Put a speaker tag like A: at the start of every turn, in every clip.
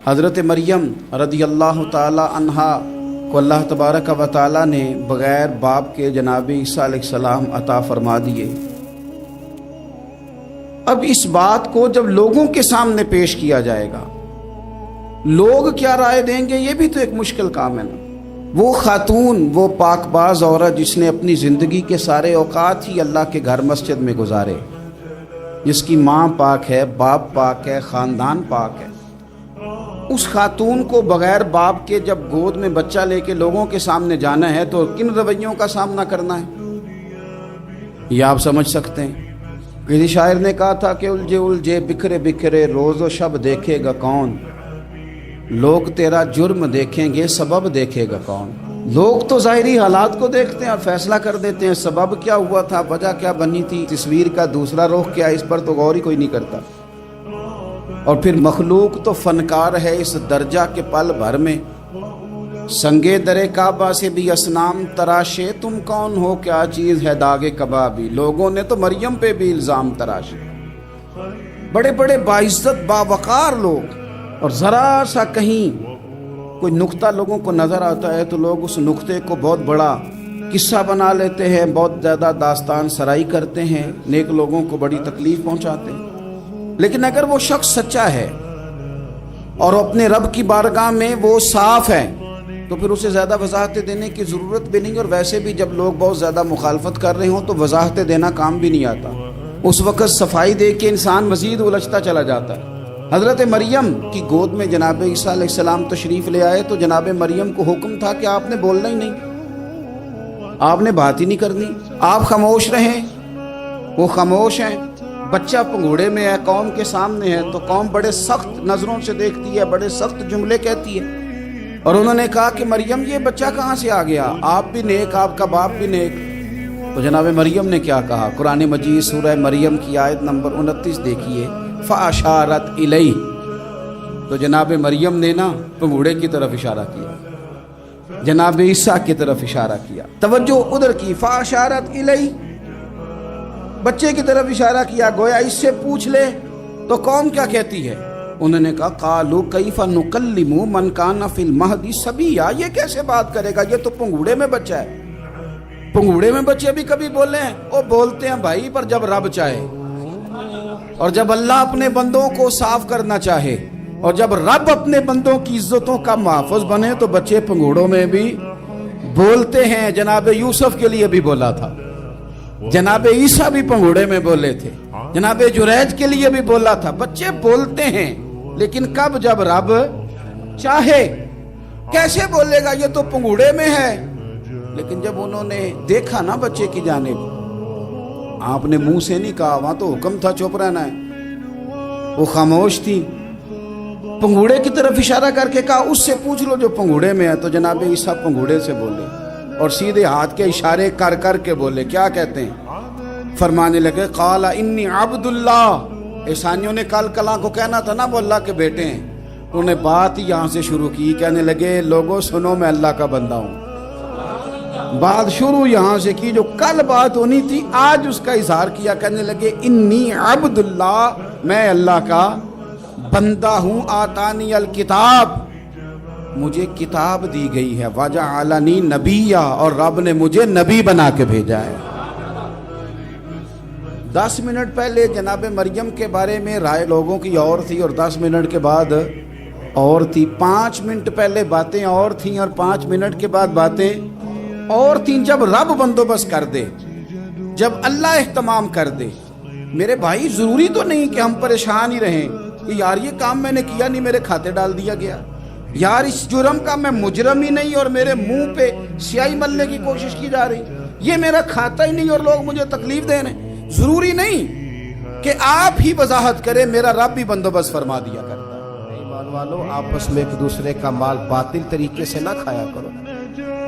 A: حضرت مریم رضی اللہ تعالی عنہا کو اللہ تبارک و تعالی نے بغیر باپ کے جناب عیسیٰ علیہ السلام عطا فرما دیے۔ اب اس بات کو جب لوگوں کے سامنے پیش کیا جائے گا، لوگ کیا رائے دیں گے، یہ بھی تو ایک مشکل کام ہے نا۔ وہ خاتون، وہ پاک باز عورت جس نے اپنی زندگی کے سارے اوقات ہی اللہ کے گھر مسجد میں گزارے، جس کی ماں پاک ہے، باپ پاک ہے، خاندان پاک ہے، اس خاتون کو بغیر باپ کے جب گود میں بچہ لے کے لوگوں کے سامنے جانا ہے تو کن رویوں کا سامنا کرنا ہے، یہ آپ سمجھ سکتے ہیں۔ کسی شاعر نے کہا تھا کہ الجھے الجھے بکھرے بکھرے روز و شب دیکھے گا کون، لوگ تیرا جرم دیکھیں گے سبب دیکھے گا کون۔ لوگ تو ظاہری حالات کو دیکھتے ہیں اور فیصلہ کر دیتے ہیں، سبب کیا ہوا تھا، وجہ کیا بنی تھی، تصویر کا دوسرا رخ کیا، اس پر تو غور ہی کوئی نہیں کرتا۔ اور پھر مخلوق تو فنکار ہے اس درجہ کے پل بھر میں، سنگے درے کعبہ سے بھی اصنام تراشے، تم کون ہو کیا چیز ہے داغ کبابی۔ لوگوں نے تو مریم پہ بھی الزام تراشے، بڑے بڑے باعزت باوقار لوگ، اور ذرا سا کہیں کوئی نقطہ لوگوں کو نظر آتا ہے تو لوگ اس نقطے کو بہت بڑا قصہ بنا لیتے ہیں، بہت زیادہ داستان سرائی کرتے ہیں، نیک لوگوں کو بڑی تکلیف پہنچاتے ہیں۔ لیکن اگر وہ شخص سچا ہے اور اپنے رب کی بارگاہ میں وہ صاف ہے تو پھر اسے زیادہ وضاحتیں دینے کی ضرورت بھی نہیں، اور ویسے بھی جب لوگ بہت زیادہ مخالفت کر رہے ہوں تو وضاحتیں دینا کام بھی نہیں آتا، اس وقت صفائی دے کے انسان مزید الجھتا چلا جاتا ہے۔ حضرت مریم کی گود میں جناب عیسیٰ علیہ السلام تشریف لے آئے تو جناب مریم کو حکم تھا کہ آپ نے بولنا ہی نہیں، آپ نے بات ہی نہیں کرنی، آپ خاموش رہیں۔ وہ خاموش ہیں، بچہ پنگوڑے میں ہے، قوم کے سامنے ہے تو قوم بڑے سخت نظروں سے دیکھتی ہے، بڑے سخت جملے کہتی ہے، اور انہوں نے کہا کہ مریم یہ بچہ کہاں سے آ گیا، آپ بھی نیک، آپ کا باپ بھی نیک۔ تو جناب مریم نے کیا کہا، قرآن مجید سورہ مریم کی آیت نمبر 29 دیکھیے، فَأَشَارَتْ إِلَيْهِ، تو جناب مریم نے نا پنگوڑے کی طرف اشارہ کیا، جناب عیسیٰ کی طرف اشارہ کیا، توجہ ادھر کی، فَأَشَارَتْ إِلَيْهِ، بچے کی طرف اشارہ کیا، گویا اس سے پوچھ لے تو قوم کیا کہتی ہے۔ انہوں نے کہا قالوا کیف نکلم من کان فی المہد صبیا، یہ کیسے بات کرے گا، یہ تو پنگوڑے میں بچہ ہے۔ پنگوڑے میں بچے بھی کبھی بولے ہیں، وہ بولتے ہیں بھائی، پر جب رب چاہے، اور جب اللہ اپنے بندوں کو صاف کرنا چاہے، اور جب رب اپنے بندوں کی عزتوں کا محافظ بنے تو بچے پنگوڑوں میں بھی بولتے ہیں۔ جناب یوسف کے لیے بھی بولا تھا، جناب عیسیٰ بھی پنگوڑے میں بولے تھے، جناب جریج کے لیے بھی بولا تھا، بچے بولتے ہیں، لیکن کب، جب رب چاہے۔ کیسے بولے گا، یہ تو پنگوڑے میں ہے۔ لیکن جب انہوں نے دیکھا نا بچے کی جانب، آپ نے منہ سے نہیں کہا، وہاں تو حکم تھا چپ رہنا ہے، وہ خاموش تھی، پنگوڑے کی طرف اشارہ کر کے کہا اس سے پوچھ لو جو پنگوڑے میں ہے۔ تو جناب عیسیٰ پنگوڑے سے بولے اور سیدھے ہاتھ کے اشارے کر کر کے بولے، کیا کہتے ہیں، فرمانے لگے قال انی عبد اللہ۔ عیسائیوں نے کل کلاں کو کہنا تھا نا وہ اللہ کے بیٹے ہیں، انہوں نے بات یہاں سے شروع کی، کہنے لگے لوگوں سنو میں اللہ کا بندہ ہوں۔ بات شروع یہاں سے کی، جو کل بات ہونی تھی آج اس کا اظہار کیا، کہنے لگے انی عبد اللہ، میں اللہ کا بندہ ہوں، آتانی الکتاب، مجھے کتاب دی گئی ہے، وجعلنی نبیا، اور رب نے مجھے نبی بنا کے بھیجا ہے۔ 10 منٹ پہلے جناب مریم کے بارے میں رائے لوگوں کی اور تھی، اور 10 منٹ کے بعد اور تھی، 5 منٹ پہلے باتیں اور تھیں اور 5 منٹ کے بعد باتیں اور تھیں۔ جب رب بندوبست کر دے، جب اللہ اہتمام کر دے، میرے بھائی ضروری تو نہیں کہ ہم پریشان ہی رہیں کہ یار یہ کام میں نے کیا نہیں، میرے کھاتے ڈال دیا گیا، یار اس جرم کا میں مجرم ہی نہیں اور میرے منہ پہ سیاہی ملنے کی کوشش کی جا رہی، یہ میرا کھاتا ہی نہیں اور لوگ مجھے تکلیف دے رہے ہیں۔ ضروری نہیں کہ آپ ہی وضاحت کریں، میرا رب بھی بندوبست فرما دیا کرتا ہے۔ ایمان والو، آپس میں ایک دوسرے کا مال باطل طریقے سے نہ کھایا کرو،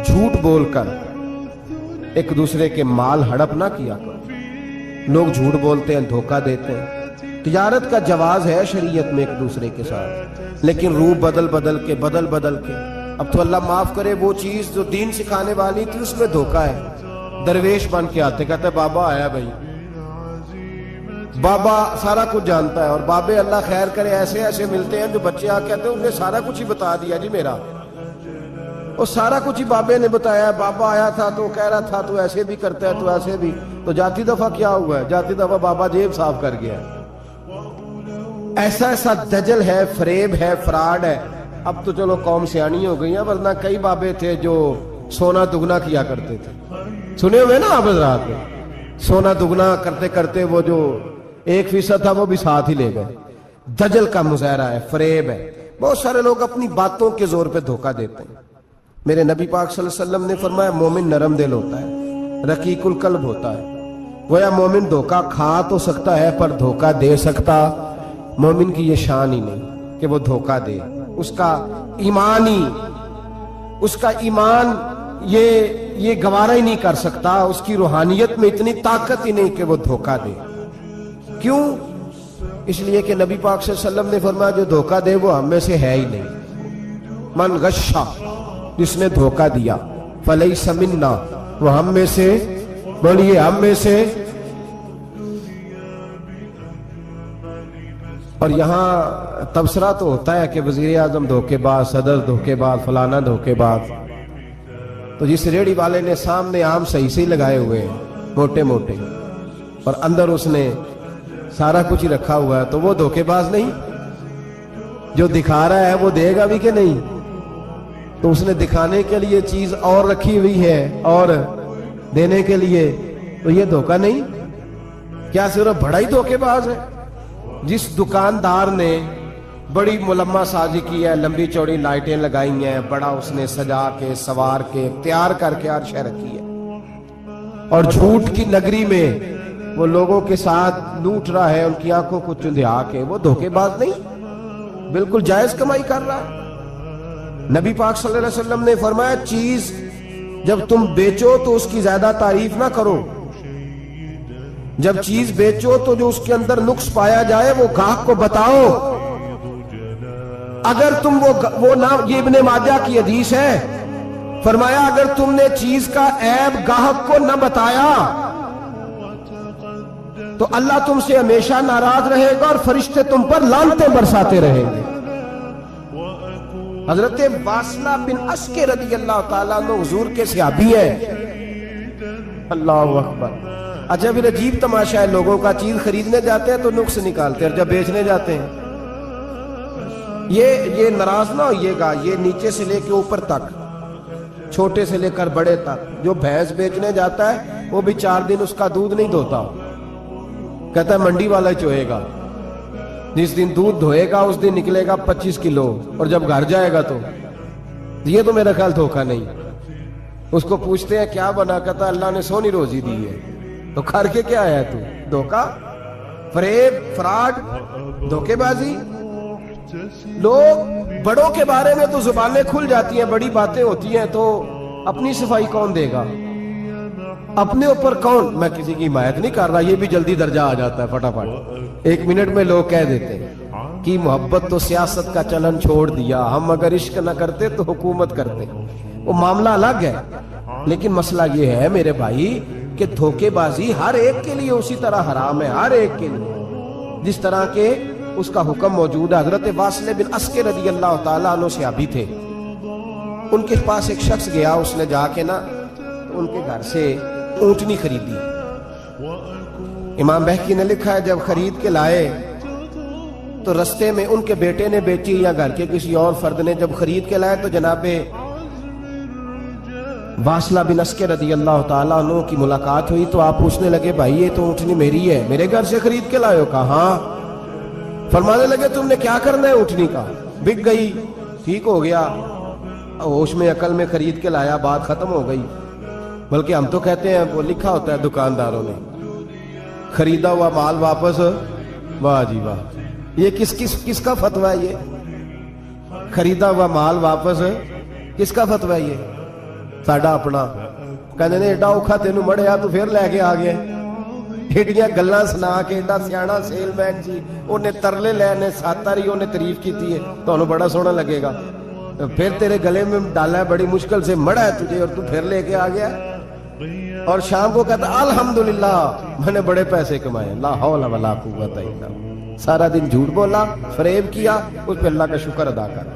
A: جھوٹ بول کر ایک دوسرے کے مال ہڑپ نہ کیا کرو۔ لوگ جھوٹ بولتے ہیں، دھوکہ دیتے ہیں، تجارت کا جواز ہے شریعت میں ایک دوسرے کے ساتھ، لیکن روح بدل بدل کے اب تو اللہ معاف کرے، وہ چیز جو دین سکھانے والی تھی اس میں دھوکہ ہے۔ درویش بن کے آتے، کہتے بابا آیا بھائی،
B: بابا سارا کچھ جانتا ہے، اور بابے اللہ خیر کرے ایسے ایسے ملتے ہیں جو بچے آ کہتے ہیں انہیں سارا کچھ ہی بتا دیا جی میرا، اور سارا کچھ ہی بابے نے بتایا. بابا آیا تھا تو کہہ رہا تھا تو ایسے بھی کرتا ہے تو ایسے بھی. تو جاتی دفعہ کیا ہوا ہے؟ جاتی دفعہ بابا جیب صاف کر گیا ہے. ایسا ایسا دجل ہے، فریب ہے، فراڈ ہے. اب تو چلو قوم سیانی ہو گئی ہیں، ورنہ کئی بابے تھے جو سونا دگنا کیا کرتے تھے. سنے ہوئے نا آپ حضرات؟ سونا دگنا کرتے کرتے وہ جو 1% تھا وہ بھی ساتھ ہی لے گئے. دجل کا مظاہرہ ہے، فریب ہے. بہت سارے لوگ اپنی باتوں کے زور پہ دھوکہ دیتے ہیں. میرے نبی پاک صلی اللہ علیہ وسلم نے فرمایا مومن نرم دل ہوتا ہے، رقیق القلب ہوتا ہے. گویا مومن دھوکہ کھا تو سکتا ہے پر دھوکہ دے سکتا مومن کی یہ شان ہی نہیں کہ وہ دھوکہ دے. اس کا ایمان یہ گوارا ہی نہیں کر سکتا. اس کی روحانیت میں اتنی طاقت ہی نہیں کہ وہ دھوکہ دے. کیوں؟ اس لیے کہ نبی پاک صلی اللہ علیہ وسلم نے فرمایا جو دھوکہ دے وہ ہم میں سے ہے ہی نہیں. من غشا، جس نے دھوکہ دیا، فلیس منا، وہ ہم میں سے، بولیے ہم میں سے. اور یہاں تبصرہ تو ہوتا ہے کہ وزیر اعظم دھوکے باز، صدر دھوکے باز، فلانا دھوکے باز. تو جس ریڑھی والے نے سامنے عام صحیح سے لگائے ہوئے ہیں موٹے موٹے، اور اندر اس نے سارا کچھ ہی رکھا ہوا ہے، تو وہ دھوکے باز نہیں؟ جو دکھا رہا ہے وہ دے گا بھی کہ نہیں؟ تو اس نے دکھانے کے لیے چیز اور رکھی ہوئی ہے اور دینے کے لیے، تو یہ دھوکہ نہیں؟ کیا صرف بڑا ہی دھوکے باز ہے؟ جس دکاندار نے بڑی ملمہ سازی کی ہے، لمبی چوڑی لائٹیں لگائی ہیں، بڑا اس نے سجا کے سوار کے تیار کر کے ہر شے رکھی ہے، اور جھوٹ کی نگری میں وہ لوگوں کے ساتھ لوٹ رہا ہے ان کی آنکھوں کو چندھیا کے، وہ دھوکے باز نہیں؟ بالکل جائز کمائی کر رہا ہے. نبی پاک صلی اللہ علیہ وسلم نے فرمایا چیز جب تم بیچو تو اس کی زیادہ تعریف نہ کرو. جب چیز بیچو تو جو اس کے اندر نقص پایا جائے وہ گاہک کو بتاؤ. اگر تم وہ نہ، یہ ابن ماجہ کی حدیث ہے، فرمایا اگر تم نے چیز کا عیب گاہک کو نہ بتایا تو اللہ تم سے ہمیشہ ناراض رہے گا اور فرشتے تم پر لعنتیں برساتے رہیں گے. حضرت واصلہ بن عسکر رضی اللہ تعالیٰ عنہ حضور کے صحابی ہیں. اللہ اکبر. اچھا پھر عجیب تماشا ہے، لوگوں کا چیز خریدنے جاتے ہیں تو نقص نکالتے ہیں، اور جب بیچنے جاتے ہیں یہ ناراض نہ ہوئیے گا. یہ نیچے سے لے کے اوپر تک، چھوٹے سے لے کر بڑے تک، جو بھینس بیچنے جاتا ہے وہ بھی 4 دن اس کا دودھ نہیں دھوتا، کہتا ہے منڈی والا چوہے گا. جس دن دودھ دھوئے گا اس دن نکلے گا 25 کلو، اور جب گھر جائے گا تو یہ تو میرا خیال دھوکہ نہیں. اس کو پوچھتے ہیں کیا بنا، کہتا ہے اللہ نے سونی روزی دی ہے. تو کر کے کیا آیا تو؟ دھوکہ، فریب، فراڈ، دھوکے بازی. لوگ بڑوں کے بارے میں تو زبانیں کھل جاتی ہیں، بڑی باتیں ہوتی ہیں، تو اپنی صفائی کون دے گا؟ اپنے اوپر کون؟ میں کسی کی حمایت نہیں کر رہا، یہ بھی جلدی درجہ آ جاتا ہے فٹافٹ 1 منٹ میں. لوگ کہہ دیتے ہیں کہ محبت تو سیاست کا چلن چھوڑ دیا، ہم اگر عشق نہ کرتے تو حکومت کرتے. وہ معاملہ الگ ہے، لیکن مسئلہ یہ ہے میرے بھائی کہ دھوکے بازی ہر ایک کے لیے اسی طرح حرام ہے، ہر ایک کے لیے جس طرح کے اس کا حکم موجود ہے. حضرت واصلہ بن عسکر رضی اللہ تعالیٰ عنہ صحابی تھے. ان کے پاس ایک شخص گیا، اس نے جا کے نا ان کے گھر سے اونٹنی خریدی. امام بہقی نے لکھا ہے جب خرید کے لائے تو رستے میں ان کے بیٹے نے بیچی یا گھر کے کسی اور فرد نے جب خرید کے لائے تو جناب واصلہ بن عسکر رضی اللہ تعالیٰ عنہ کی ملاقات ہوئی. تو آپ پوچھنے لگے بھائی یہ تو اونٹنی میری ہے، میرے گھر سے خرید کے لائے ہو؟ کہا ہاں. فرمانے لگے تم نے کیا کرنا ہے اونٹنی کا؟ بک گئی، ٹھیک ہو گیا، ہوش میں عقل میں خرید کے لایا، بات ختم ہو گئی. بلکہ ہم تو کہتے ہیں، وہ لکھا ہوتا ہے دکانداروں نے، خریدا ہوا مال واپس. واہ جی واہ، یہ کس کا فتویٰ ہے؟ یہ خریدا ہوا مال واپس کس کا فتویٰ ہے؟ یہ ساڈا اپنا. کہنے نے ایڈا اوکھا تینوں مڑیا تو پھر لے کے آ گیا. ایڈیاں گلاں سنا کے ایڈا سیاڑا سیل مین جی، انہیں ترلے لینے 7 تاری انہیں تعریف کیتی ہے، تو انہوں بڑا سونا لگے گا. پھر تیرے گلے میں ڈالا ہے بڑی مشکل سے، مڑا ہے تجھے اور تو پھر لے کے آ گیا. اور شام کو کہتا الحمدللہ میں نے بڑے پیسے کمائے، لا حول ولا قوت الا باللہ۔ سارا دن جھوٹ بولا، فریب کیا، اس پہ اللہ کا شکر ادا کرا۔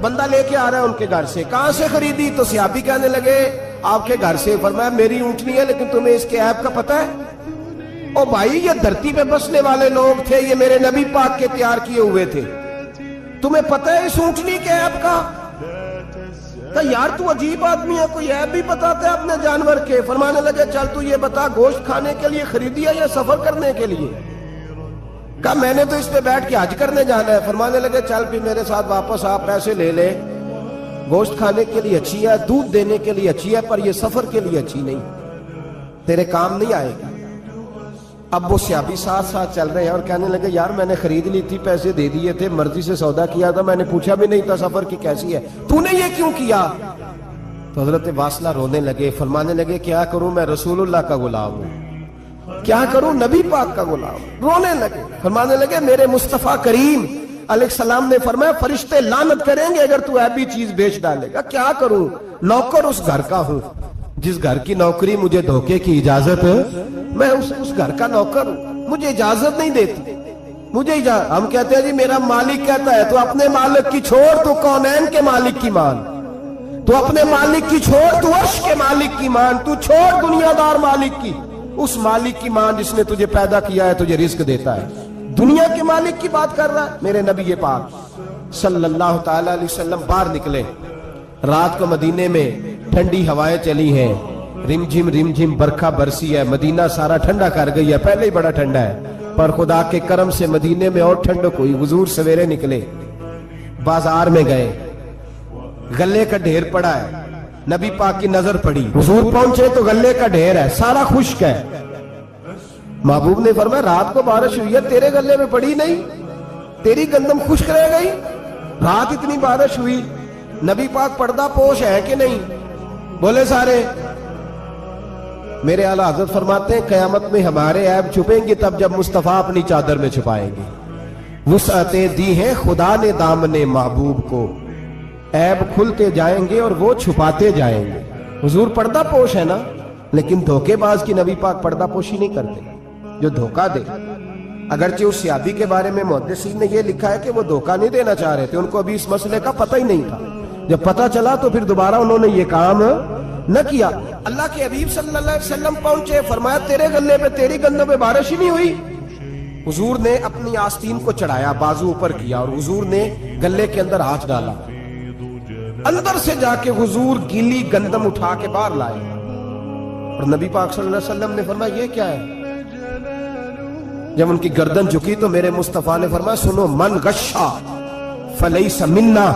B: بندہ لے کے آ رہا ہے ان کے گھر سے، کہاں سے خریدی؟ تو صحابی کہنے لگے آپ کے گھر سے۔ فرمایا میری اونٹنی ہے لیکن تمہیں اس کے عیب کا پتہ ہے؟ او بھائی یہ دھرتی پہ بسنے والے لوگ تھے، یہ میرے نبی پاک کے تیار کیے ہوئے تھے، تمہیں پتہ ہے اس اونٹنی کے عیب کا؟ کہ یار تو عجیب آدمی ہے، کوئی عیب بھی بتاتا ہے اپنے جانور کے۔ فرمانے لگے چل تو یہ بتا گوشت کھانے کے لیے خریدی ہے یا سفر کرنے کے لیے؟ کہا میں نے تو اس پہ بیٹھ کے حج کرنے جانا ہے۔ فرمانے لگے چل بھی میرے ساتھ واپس آ، پیسے لے لے، گوشت کھانے کے لیے اچھی ہے، دودھ دینے کے لیے اچھی ہے، پر یہ سفر کے لیے اچھی نہیں، تیرے کام نہیں آئے گی۔ اب وہ صحابی ساتھ ساتھ چل رہے ہیں اور کہنے لگے یار میں نے خرید لی تھی، پیسے دے دیے تھے، مرضی سے سودا کیا تھا، میں نے پوچھا بھی نہیں تھا سفر کی کیسی ہے، تو نے یہ کیوں کیا؟ تو حضرت واصلہ رونے لگے، فرمانے لگے کیا کروں، میں رسول اللہ کا غلام ہوں، کیا کروں، نبی پاک کا غلام۔ رونے لگے، فرمانے لگے میرے مصطفیٰ کریم علیہ السلام نے فرمایا فرشتے لعنت کریں گے اگر تو ایبی چیز بیچ ڈالے گا۔ کیا کروں، نوکر اس گھر کا ہوں، جس گھر کی نوکری مجھے دھوکے کی اجازت ہے، میں اس گھر کا نوکر ہوں، مجھے اجازت نہیں دیتی، مجھے اجازت۔ ہم کہتے ہیں جی میرا مالک کہتا ہے، تو اپنے مالک کی چھوڑ، تو کونین کے مالک کی مان، تو اپنے مالک کی چھوڑ، تو عرش کے مالک کی مان، تو چھوڑ دنیا دار مالک کی، اس مالک کی مان جس نے تجھے پیدا کیا ہے، تجھے رزق دیتا ہے۔ دنیا کے مالک کی بات کر رہا ہے۔ میرے نبی پاک صلی اللہ تعالی علیہ وسلم باہر نکلے، رات کو مدینے میں ٹھنڈی ہوائیں چلی ہیں، رم جھم برکھا برسی ہے، مدینہ سارا ٹھنڈا کر گئی ہے، پہلے ہی بڑا ٹھنڈا ہے، پر خدا کے کرم سے مدینے میں اور ٹھنڈک ہوئی۔ حضور سویرے نکلے، بازار میں گئے، غلے کا ڈھیر پڑا ہے، نبی پاک کی نظر پڑی، حضور پہنچے تو غلے کا ڈھیر ہے، سارا خشک ہے۔ محبوب نے فرمایا رات کو بارش ہوئی ہے، تیرے غلے میں پڑی نہیں، تیری گندم خشک رہ گئی، رات اتنی بارش ہوئی۔ نبی پاک پردہ پوش ہے کہ نہیں؟ بولے سارے۔ میرے اعلیٰ حضرت فرماتے ہیں قیامت میں ہمارے عیب چھپیں گے تب جب مصطفیٰ اپنی چادر میں چھپائیں گے۔ وسعتیں دی ہیں خدا نے دامن محبوب کو، عیب کھلتے جائیں گے اور وہ چھپاتے جائیں گے۔ حضور پردہ پوش ہے نا، لیکن دھوکے باز کی نبی پاک پردہ پوشی نہیں کرتے، جو دھوکہ دے۔ اگرچہ اس صحابی کے بارے میں محدثین نے یہ لکھا ہے کہ وہ دھوکہ نہیں دینا چاہ رہے تھے، ان کو ابھی اس مسئلے کا پتہ ہی نہیں تھا، جب پتہ چلا تو پھر دوبارہ انہوں نے یہ کام نہ کیا۔ اللہ کے حبیب صلی اللہ علیہ وسلم پہنچے، فرمایا تیرے گلے پہ تیری گندم پہ بارش ہی نہیں ہوئی۔ حضور نے اپنی آستین کو چڑھایا، بازو اوپر کیا، اور حضور نے گلے کے اندر ہاتھ ڈالا، اندر سے جا کے حضور گیلی گندم اٹھا کے باہر لائے، اور نبی پاک صلی اللہ علیہ وسلم نے فرمایا یہ کیا ہے؟ جب ان کی گردن جھکی تو میرے مصطفیٰ نے فرمایا سنو، من غشا فلیس منا،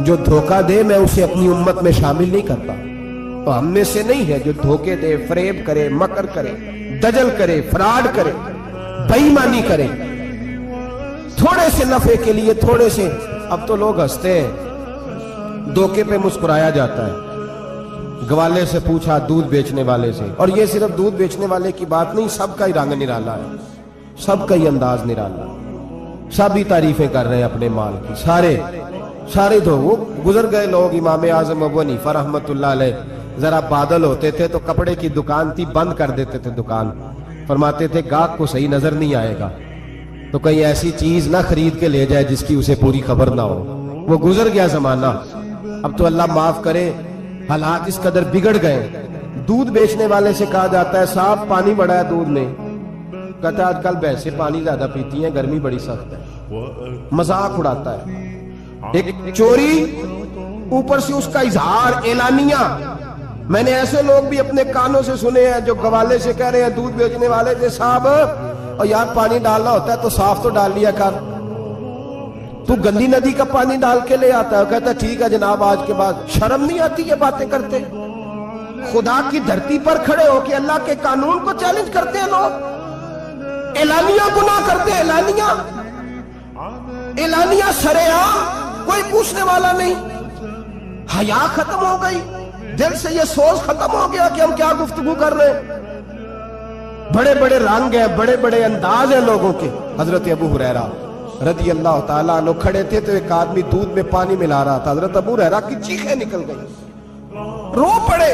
B: جو دھوکہ دے میں اسے اپنی امت میں شامل نہیں کرتا۔ تو ہم میں سے نہیں ہے جو دھوکے دے، فریب کرے، مکر کرے، دجل کرے، فراڈ کرے، بے ایمانی کرے، تھوڑے سے نفع کے لیے، تھوڑے سے۔ اب تو لوگ ہنستے ہیں، دھوکے پہ مسکرایا جاتا ہے۔ گوالے سے پوچھا، دودھ بیچنے والے سے، اور یہ صرف دودھ بیچنے والے کی بات نہیں، سب کا ہی رنگ نرالا ہے، سب کا ہی انداز نرالا ہے، سب ہی تعریفیں کر رہے ہیں اپنے مال کی، سارے دو۔ وہ گزر گئے لوگ، امام اعظم ابو حنیفہ رحمت اللہ علیہ، ذرا بادل ہوتے تھے تو کپڑے کی دکان تھی، بند کر دیتے تھے دکان، فرماتے تھے گاہک کو صحیح نظر نہیں آئے گا تو کہیں ایسی چیز نہ خرید کے لے جائے جس کی اسے پوری خبر نہ ہو۔ وہ گزر گیا زمانہ، اب تو اللہ معاف کرے، حالات اس قدر بگڑ گئے۔ دودھ بیچنے والے سے کہا جاتا ہے صاحب پانی بڑا ہے دودھ میں، کہتا ہے آج کل بھینسیں پانی زیادہ پیتی ہیں، گرمی بڑی سخت ہے، مذاق اڑاتا ہے۔ ایک چوری، اوپر سے اس کا اظہار اعلانیہ۔ میں نے ایسے لوگ بھی اپنے کانوں سے سنے ہیں جو گوالے سے کہہ رہے ہیں، دودھ بیچنے والے سے، صاحب اور یار پانی ڈالنا ہوتا ہے تو صاف تو ڈال لیا کر، تو گندی ندی کا پانی ڈال کے لے آتا ہے، کہتا ہے ٹھیک ہے جناب آج کے بعد۔ شرم نہیں آتی یہ باتیں کرتے؟ خدا کی دھرتی پر کھڑے ہو کے اللہ کے قانون کو چیلنج کرتے ہیں لوگ، اعلانیہ گناہ کرتے ہیں، اعلانیہ سرعام، کوئی پوچھنے والا نہیں۔ حیا ختم ہو گئی، دل سے یہ سوچ ختم ہو گیا کہ ہم کیا گفتگو کر رہے ہیں۔ بڑے بڑے رنگ ہیں، بڑے بڑے انداز ہیں لوگوں کے۔ حضرت ابو ہریرہ رضی اللہ تعالیٰ عنہ کھڑے تھے تو ایک آدمی دودھ میں پانی ملا رہا تھا، حضرت ابو ہریرہ کی چیخیں نکل گئی، رو پڑے۔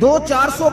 B: 200, 400,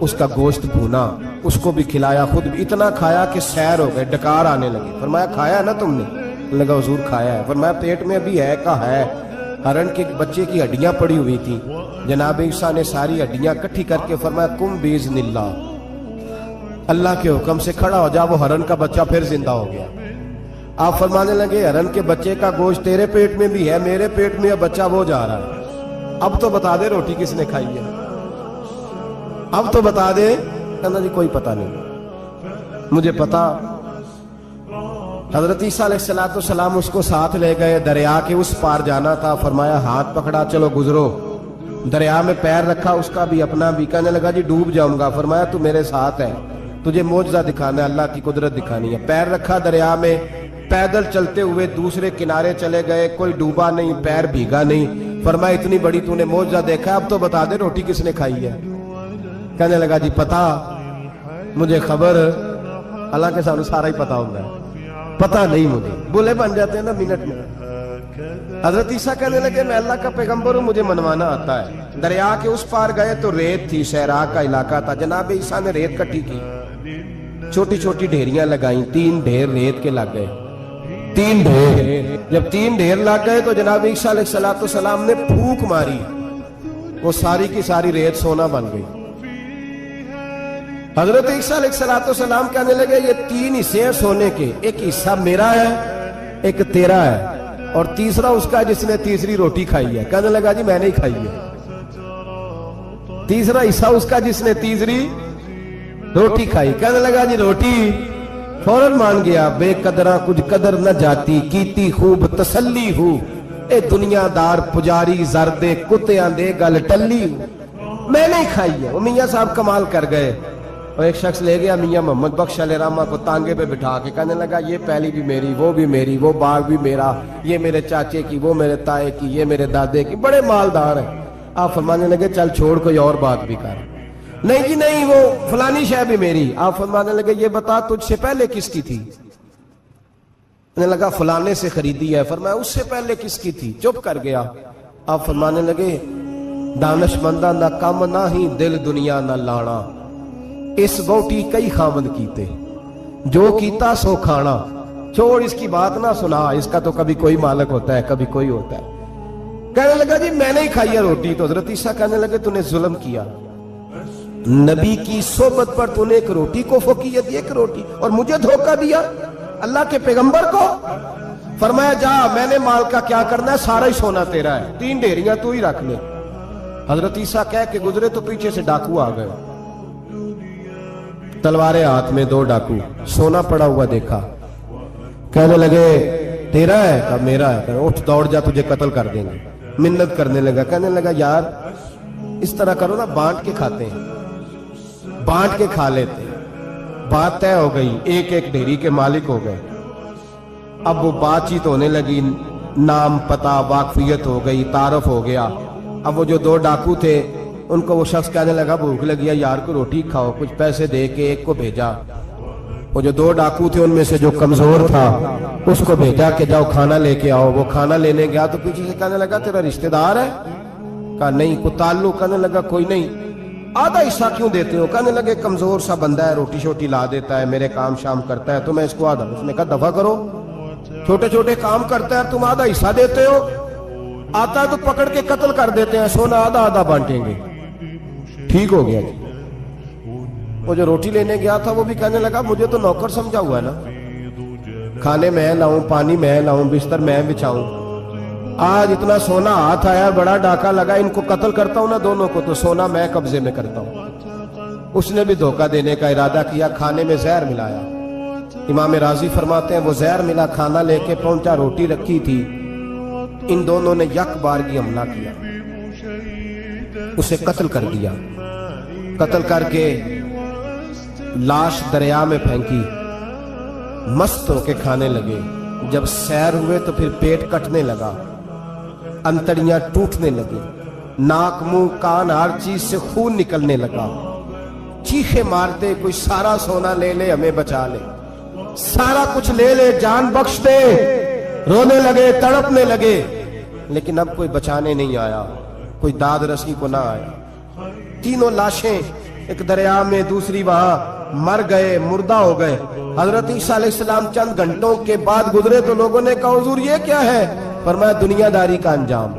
B: اس کا گوشت بھونا، اس کو بھی کھلایا، خود بھی اتنا کھایا کہ سیر ہو گئے، ڈکار آنے لگے۔ فرمایا کھایا نا تم نے؟ لگا حضور کھایا ہے۔ فرمایا پیٹ میں ابھی ہے کا ہے؟ ہرن کے بچے کی ہڈیاں پڑی ہوئی تھی، جناب عیسیٰ نے ساری ہڈیاں اکٹھی کر کے فرمایا کم باذن اللہ، اللہ کے حکم سے کھڑا ہو جا۔ وہ ہرن کا بچہ پھر زندہ ہو گیا۔ آپ فرمانے لگے ہرن کے بچے کا گوشت تیرے پیٹ میں بھی ہے، میرے پیٹ میں بچہ وہ جا رہا ہے، اب تو بتا دے روٹی کس نے کھائی ہے، اب تو بتا دے۔ کہنا جی کوئی پتہ نہیں مجھے پتا۔ حضرت عیسیٰ علیہ السلام اس کو ساتھ لے گئے، دریا کے اس پار جانا تھا۔ فرمایا ہاتھ پکڑا چلو گزرو۔ دریا میں پیر رکھا، اس کا بھی اپنا بھی۔ کہنے لگا جی ڈوب جاؤں گا۔ فرمایا تو میرے ساتھ ہے، تجھے معجزہ دکھانا ہے، اللہ کی قدرت دکھانی ہے۔ پیر رکھا دریا میں، پیدل چلتے ہوئے دوسرے کنارے چلے گئے، کوئی ڈوبا نہیں، پیر بھیگا نہیں۔ فرمایا اتنی بڑی تو نے معجزہ دیکھا، اب تو بتا دے روٹی کس نے کھائی ہے۔ کہنے لگا جی پتا مجھے خبر، اللہ کے سامنے سارا ہی پتا ہوتا ہے، پتا نہیں مجھے، بولے بن جاتے ہیں نا منٹ میں۔ حضرت عیسیٰ کہنے لگے میں اللہ کا پیغمبر ہوں، مجھے منوانا آتا ہے۔ دریا کے اس پار گئے تو ریت تھی، صحرا کا علاقہ تھا۔ جناب عیسیٰ نے ریت کٹھی کی، چھوٹی چھوٹی ڈھیریاں لگائیں، 3 ڈھیر ریت کے لگ گئے، 3 ڈھیر۔ جب 3 ڈھیر لگ گئے تو جناب عیسیٰ علیہ السلام نے پھونک ماری، وہ ساری کی ساری ریت سونا بن گئی۔ حضرت عیسیٰ علیہ السلام کہنے لگے یہ 3 حصے ہیں سونے کے، ایک حصہ میرا ہے، ایک تیرا ہے، اور تیسرا اس کا جس نے تیسری روٹی کھائی ہے۔ کہنے لگا جی میں نہیں کھائی ہے۔ تیسرا حصہ اس کا جس نے تیسری روٹی کھائی۔ کہنے لگا جی روٹی، فوراً مان گیا۔ بے قدرہ کچھ قدر نہ جاتی، کیتی خوب تسلی ہو، اے دنیا دار پجاری زردے کتیاں دے گل ٹلی ہو، میں نہیں کھائی ہے۔ وہ میاں صاحب کمال کر گئے، اور ایک شخص لے گیا میاں محمد بخش علیہ رحمہ کو تانگے پہ بٹھا کے، کہنے لگا یہ پہلی بھی میری، وہ بھی میری، وہ باغ بھی میرا، یہ میرے چاچے کی، وہ میرے تائے کی، یہ میرے دادے کی، بڑے مالدار ہیں۔ آپ فرمانے لگے چل چھوڑ کوئی اور بات بھی کر۔ نہیں جی نہیں، وہ فلانی شے بھی میری۔ آپ فرمانے لگے یہ بتا تجھ سے پہلے کس کی تھی؟ کہنے لگا فلانے سے خریدی ہے۔ فرمایا اس سے پہلے کس کی تھی؟ چپ کر گیا۔ آپ فرمانے لگے دانش مندہ نہ کم نہ ہی دل دنیا نہ لانا، اس بوٹی کئی خامد کیتے، جو کیتا سو کھانا، چھوڑ اس کی بات نہ سنا، اس کا تو کبھی کوئی مالک ہوتا ہے کبھی کوئی ہوتا ہے۔ کہنے لگا جی میں نہیں کھائی ہے روٹی۔ تو حضرت عیسیٰ کہنے لگے تو نے ظلم کیا، نبی کی صحبت پر تو نے ایک روٹی کو فوقیت دی، ایک روٹی، اور مجھے دھوکہ دیا اللہ کے پیغمبر کو۔ فرمایا جا میں نے مال کا کیا کرنا ہے، سارا ہی سونا تیرا ہے، 3 ڈھیریاں تو ہی رکھ لے۔ حضرت عیسیٰ کہہ کے گزرے تو پیچھے سے ڈاکو آ گئے، تلواریں ہاتھ میں، 2 ڈاکو، سونا پڑا ہوا دیکھا۔ کہنے لگے تیرا ہے؟ کہا میرا ہے۔ کہا اٹھ دوڑ جا تجھے قتل کر دیں گے۔ منت کرنے لگا، کہنے لگا یار اس طرح کرو نا، بانٹ کے کھاتے ہیں، بانٹ کے کھا لیتے ہیں۔ بات طے ہو گئی، ایک ایک ڈھیری کے مالک ہو گئے۔ اب وہ بات چیت ہونے لگی، نام پتہ واقفیت ہو گئی، تعارف ہو گیا۔ اب وہ جو 2 ڈاکو تھے ان کو وہ شخص کہنے لگا بھوک لگی ہے یار کو روٹی کھاؤ، کچھ پیسے دے کے ایک کو بھیجا۔ وہ جو 2 ڈاکو تھے ان میں سے جو کمزور تھا اس کو بھیجا کہ جاؤ کھانا لے کے آؤ۔ وہ کھانا لینے گیا تو پیچھے سے کہنے لگا تیرا رشتہ دار ہے؟ کہا نہیں۔ کوئی تعلق؟ کہنے لگا کوئی نہیں۔ آدھا حصہ کیوں دیتے ہو؟ کہنے لگے کمزور سا بندہ ہے، روٹی شوٹی لا دیتا ہے، میرے کام شام کرتا ہے، تو میں اس کو آدھا۔ اس نے کہا دفع کرو، چھوٹے چھوٹے کام کرتا ہے تم آدھا حصہ دیتے ہو، آتا ہے تو پکڑ کے قتل کر دیتے ہیں، سونا آدھا آدھا بانٹیں گے۔ ٹھیک ہو گیا جی۔ وہ جو روٹی لینے گیا تھا وہ بھی کہنے لگا مجھے تو نوکر سمجھا ہوا ہے نا، کھانے میں لاؤں، پانی میں لاؤں، بستر میں بچھاؤں، آج اتنا سونا ہاتھ آیا، بڑا ڈاکہ لگا، ان کو قتل کرتا ہوں نا دونوں کو، تو سونا میں قبضے میں کرتا ہوں۔ اس نے بھی دھوکہ دینے کا ارادہ کیا، کھانے میں زہر ملایا۔ امام راضی فرماتے ہیں وہ زہر ملا، کھانا لے کے پہنچا، روٹی رکھی تھی، ان دونوں نے یک بارگی حملہ کیا، اسے قتل کر دیا۔ قتل کر کے لاش دریا میں پھینکی، مست ہو کے کھانے لگے۔ جب سیر ہوئے تو پھر پیٹ کٹنے لگا، انتڑیاں ٹوٹنے لگی، ناک منہ کان ہر چیز سے خون نکلنے لگا۔ چیخے مارتے کوئی سارا سونا لے لے ہمیں بچا لے، سارا کچھ لے لے جان بخش دے، رونے لگے تڑپنے لگے، لیکن اب کوئی بچانے نہیں آیا، کوئی داد رسی کو نہ آیا۔ تینوں لاشیں ایک دریا میں, دوسری وہاں مر گئے, مردہ ہو گئے. حضرت عیسیٰ علیہ السلام چند گھنٹوں کے بعد گزرے تو لوگوں نے کہا حضور یہ کیا ہے؟ فرمایا دنیا داری کا انجام,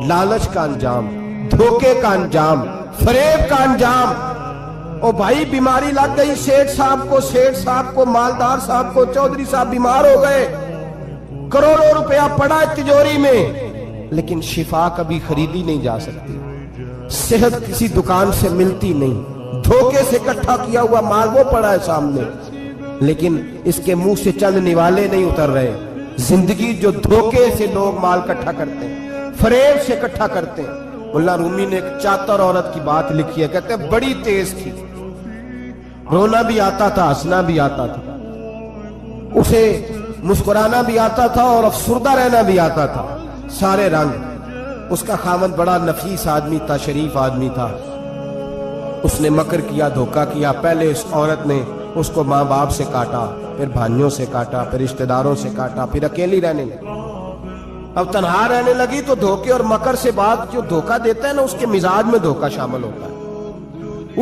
B: لالچ کا انجام, دھوکے کا انجام, فریب کا انجام. او بھائی بیماری لگ گئی سیٹھ صاحب کو, مالدار صاحب کو, چودھری صاحب بیمار ہو گئے, کروڑوں روپیہ پڑا ہے تجوری میں, لیکن شفا کبھی خریدی نہیں جا سکتی, صحت کسی دکان سے ملتی نہیں, دھوکے سے اکٹھا کیا ہوا مال وہ پڑا ہے سامنے, لیکن اس کے منہ سے چند نوالے نہیں اتر رہے. زندگی جو دھوکے سے لوگ مال اکٹھا کرتے ہیں, فریب سے اکٹھا کرتے ہیں. مولا رومی نے ایک چاتر عورت کی بات لکھی ہے, کہتے ہیں بڑی تیز تھی, رونا بھی آتا تھا, ہنسنا بھی آتا تھا, اسے مسکرانا بھی آتا تھا اور افسردہ رہنا بھی آتا تھا, سارے رنگ. اس کا خاوند بڑا نفیس آدمی تھا, شریف آدمی تھا. اس نے مکر کیا, دھوکہ کیا. پہلے اس عورت نے اس کو ماں باپ سے کاٹا, پھر بھائیوں سے کاٹا, پھر رشتہ داروں سے کاٹا, پھر اکیلی رہنے لگی. اب تنہا رہنے لگی تو دھوکے اور مکر سے بعد جو دھوکہ دیتا ہے نا, اس کے مزاج میں دھوکہ شامل ہوتا ہے.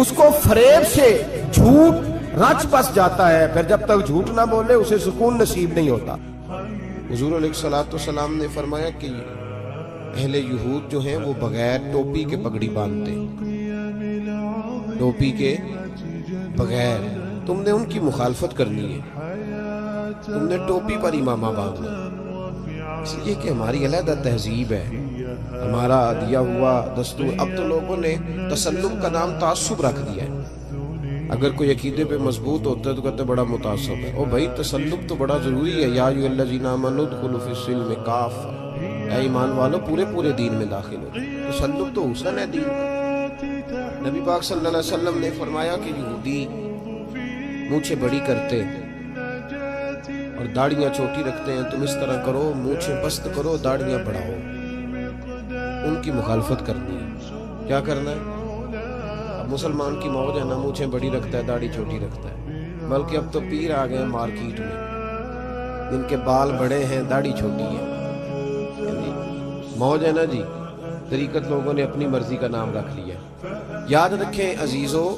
B: اس کو فریب سے جھوٹ رچ بس جاتا ہے, پھر جب تک جھوٹ نہ بولے اسے سکون نصیب نہیں ہوتا. حضور علیہ الصلوۃ والسلام نے فرمایا کہ اہل یہود جو ہیں وہ بغیر ٹوپی کے پگڑی باندھتے, ٹوپی کے بغیر. تم نے ان کی مخالفت کرنی ہے, تم نے ٹوپی پر امامہ باندھنا, اس لیے کہ ہماری علیحدہ تہذیب ہے, ہمارا دیا ہوا دستور. اب تو لوگوں نے تسلم کا نام تعصب رکھ دیا ہے. اگر کوئی عقیدے پہ مضبوط ہوتا ہے تو کہتے بڑا متعصب ہے. او بھائی تسلم تو بڑا ضروری ہے. یا ایھا الذین آمنوا ادخلوا فی السلم کافہ, اے ایمان والو پورے دین میں داخل ہو. تسلم تو حسن ہے دین کا. نبی پاک صلی اللہ علیہ وسلم نے فرمایا کہ یہودی مونچھیں بڑی کرتے اور داڑیاں چھوٹی رکھتے ہیں, تم اس طرح کرو, مونچھیں پست کرو, داڑیاں بڑھاؤ. ان کی مخالفت کرنی ہے. کیا کرنا ہے؟ اب مسلمان کی موج ہے نا, مونچھیں بڑی رکھتا ہے, داڑھی چھوٹی رکھتا ہے. بلکہ اب تو پیر آ گئے ہیں مارکیٹ میں, ان کے بال بڑے ہیں, داڑھی چھوٹی ہے. موج ہے نا جی, طریقت لوگوں نے اپنی مرضی کا نام رکھ لیا. یاد رکھیں عزیزو,